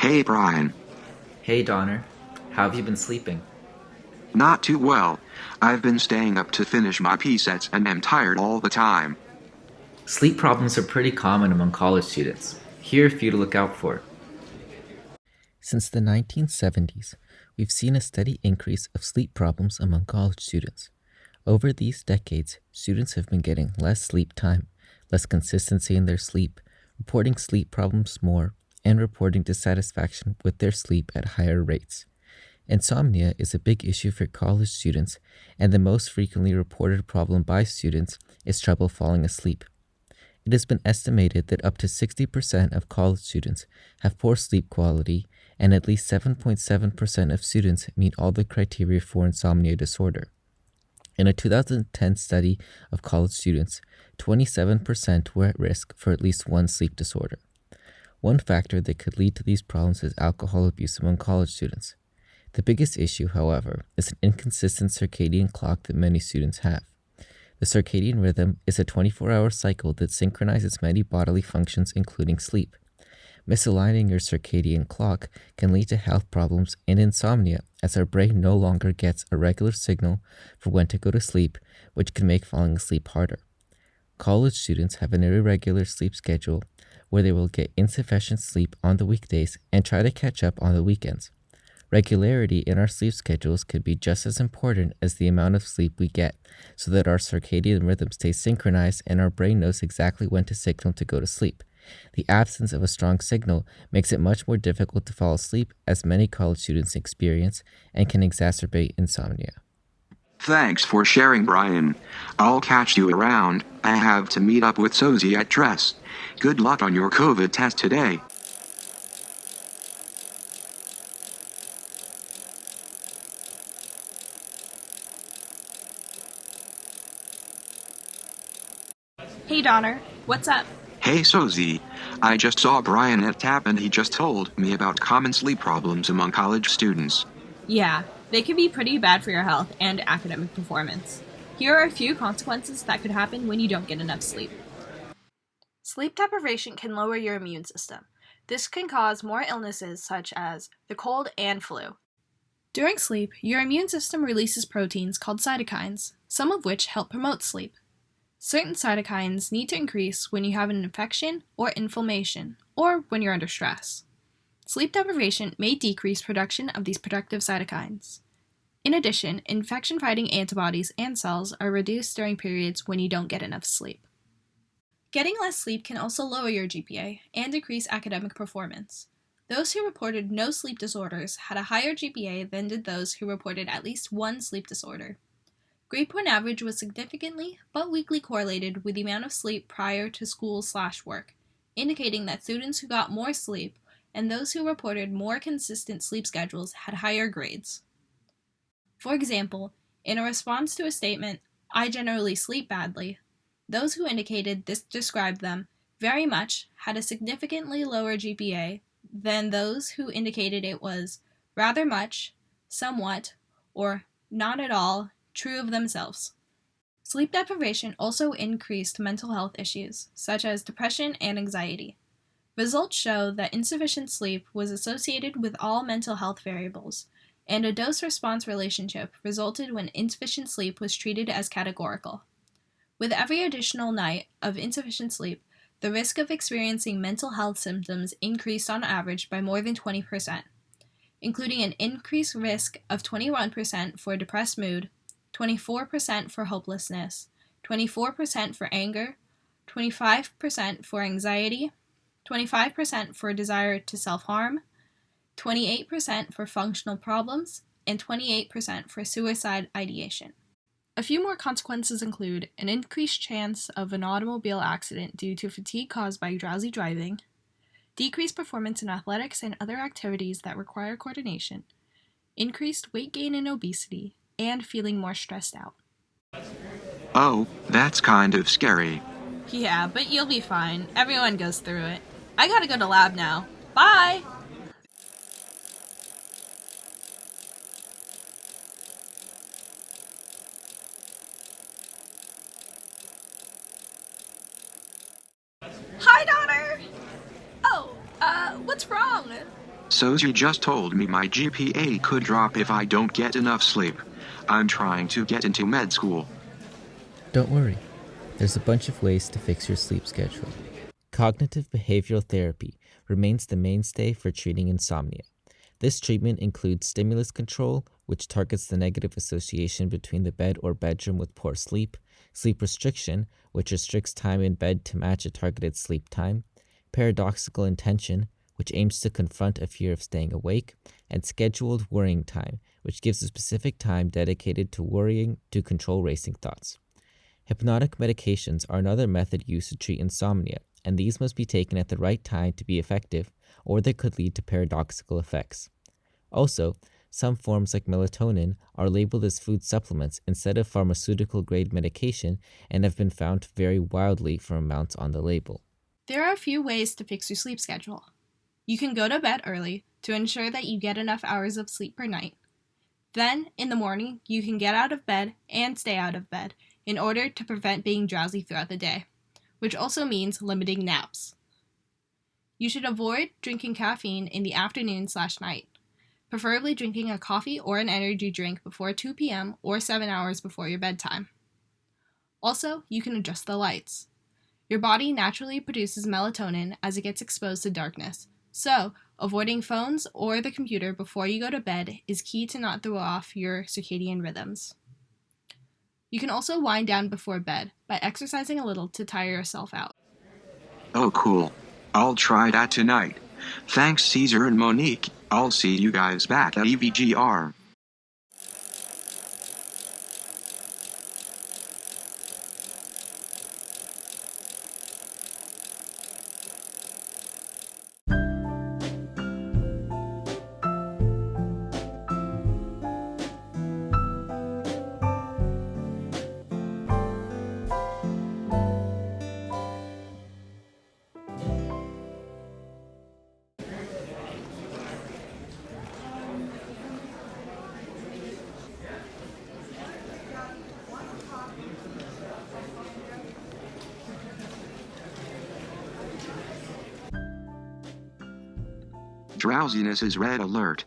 Hey Brian. Hey Donner, how have you been sleeping? Not too well. I've been staying up to finish my P-sets and am tired all the time. Sleep problems are pretty common among college students. Here are a few to look out for. Since the 1970s, we've seen a steady increase of sleep problems among college students. Over these decades, students have been getting less sleep time, less consistency in their sleep, reporting sleep problems more, and reporting dissatisfaction with their sleep at higher rates. Insomnia is a big issue for college students, and the most frequently reported problem by students is trouble falling asleep. It has been estimated that up to 60% of college students have poor sleep quality, and at least 7.7% of students meet all the criteria for insomnia disorder. In a 2010 study of college students, 27% were at risk for at least one sleep disorder. One factor that could lead to these problems is alcohol abuse among college students. The biggest issue, however, is an inconsistent circadian clock that many students have. The circadian rhythm is a 24-hour cycle that synchronizes many bodily functions, including sleep. Misaligning your circadian clock can lead to health problems and insomnia, as our brain no longer gets a regular signal for when to go to sleep, which can make falling asleep harder. College students have an irregular sleep schedule where they will get insufficient sleep on the weekdays and try to catch up on the weekends. Regularity in our sleep schedules could be just as important as the amount of sleep we get, so that our circadian rhythm stays synchronized and our brain knows exactly when to signal to go to sleep. The absence of a strong signal makes it much more difficult to fall asleep, as many college students experience, and can exacerbate insomnia. Thanks for sharing, Brian. I'll catch you around. I have to meet up with Sozi at Dress. Good luck on your COVID test today. Hey Donner, what's up? Hey Sozi. I just saw Brian at TAP and he just told me about common sleep problems among college students. Yeah, they can be pretty bad for your health and academic performance. Here are a few consequences that could happen when you don't get enough sleep. Sleep deprivation can lower your immune system. This can cause more illnesses such as the cold and flu. During sleep, your immune system releases proteins called cytokines, some of which help promote sleep. Certain cytokines need to increase when you have an infection or inflammation, or when you're under stress. Sleep deprivation may decrease production of these productive cytokines. In addition, infection-fighting antibodies and cells are reduced during periods when you don't get enough sleep. Getting less sleep can also lower your GPA and decrease academic performance. Those who reported no sleep disorders had a higher GPA than did those who reported at least one sleep disorder. Grade point average was significantly but weakly correlated with the amount of sleep prior to school/work, indicating that students who got more sleep and those who reported more consistent sleep schedules had higher grades. For example, in a response to a statement, "I generally sleep badly," those who indicated this described them very much had a significantly lower GPA than those who indicated it was rather much, somewhat, or not at all true of themselves. Sleep deprivation also increased mental health issues, such as depression and anxiety. Results show that insufficient sleep was associated with all mental health variables, and a dose-response relationship resulted when insufficient sleep was treated as categorical. With every additional night of insufficient sleep, the risk of experiencing mental health symptoms increased on average by more than 20%, including an increased risk of 21% for depressed mood, 24% for hopelessness, 24% for anger, 25% for anxiety, 25% for desire to self-harm, 28% for functional problems, and 28% for suicide ideation. A few more consequences include an increased chance of an automobile accident due to fatigue caused by drowsy driving, decreased performance in athletics and other activities that require coordination, increased weight gain and obesity, and feeling more stressed out. Oh, that's kind of scary. Yeah, but you'll be fine. Everyone goes through it. I gotta go to lab now. Bye! Hi, Donner! Oh, what's wrong? Sozi just told me my GPA could drop if I don't get enough sleep. I'm trying to get into med school. Don't worry, there's a bunch of ways to fix your sleep schedule. Cognitive behavioral therapy remains the mainstay for treating insomnia. This treatment includes stimulus control, which targets the negative association between the bed or bedroom with poor sleep, sleep restriction, which restricts time in bed to match a targeted sleep time, paradoxical intention, which aims to confront a fear of staying awake, and scheduled worrying time, which gives a specific time dedicated to worrying to control racing thoughts. Hypnotic medications are another method used to treat insomnia, and these must be taken at the right time to be effective, or they could lead to paradoxical effects. Also, some forms like melatonin are labeled as food supplements instead of pharmaceutical-grade medication and have been found to vary wildly from amounts on the label. There are a few ways to fix your sleep schedule. You can go to bed early to ensure that you get enough hours of sleep per night. Then, in the morning, you can get out of bed and stay out of bed in order to prevent being drowsy throughout the day, which also means limiting naps. You should avoid drinking caffeine in the afternoon/night, preferably drinking a coffee or an energy drink before 2 p.m. or 7 hours before your bedtime. Also, you can adjust the lights. Your body naturally produces melatonin as it gets exposed to darkness, so avoiding phones or the computer before you go to bed is key to not throw off your circadian rhythms. You can also wind down before bed by exercising a little to tire yourself out. Oh cool. I'll try that tonight. Thanks Caesar and Monique. I'll see you guys back at EVGR. Drowsiness is red alert.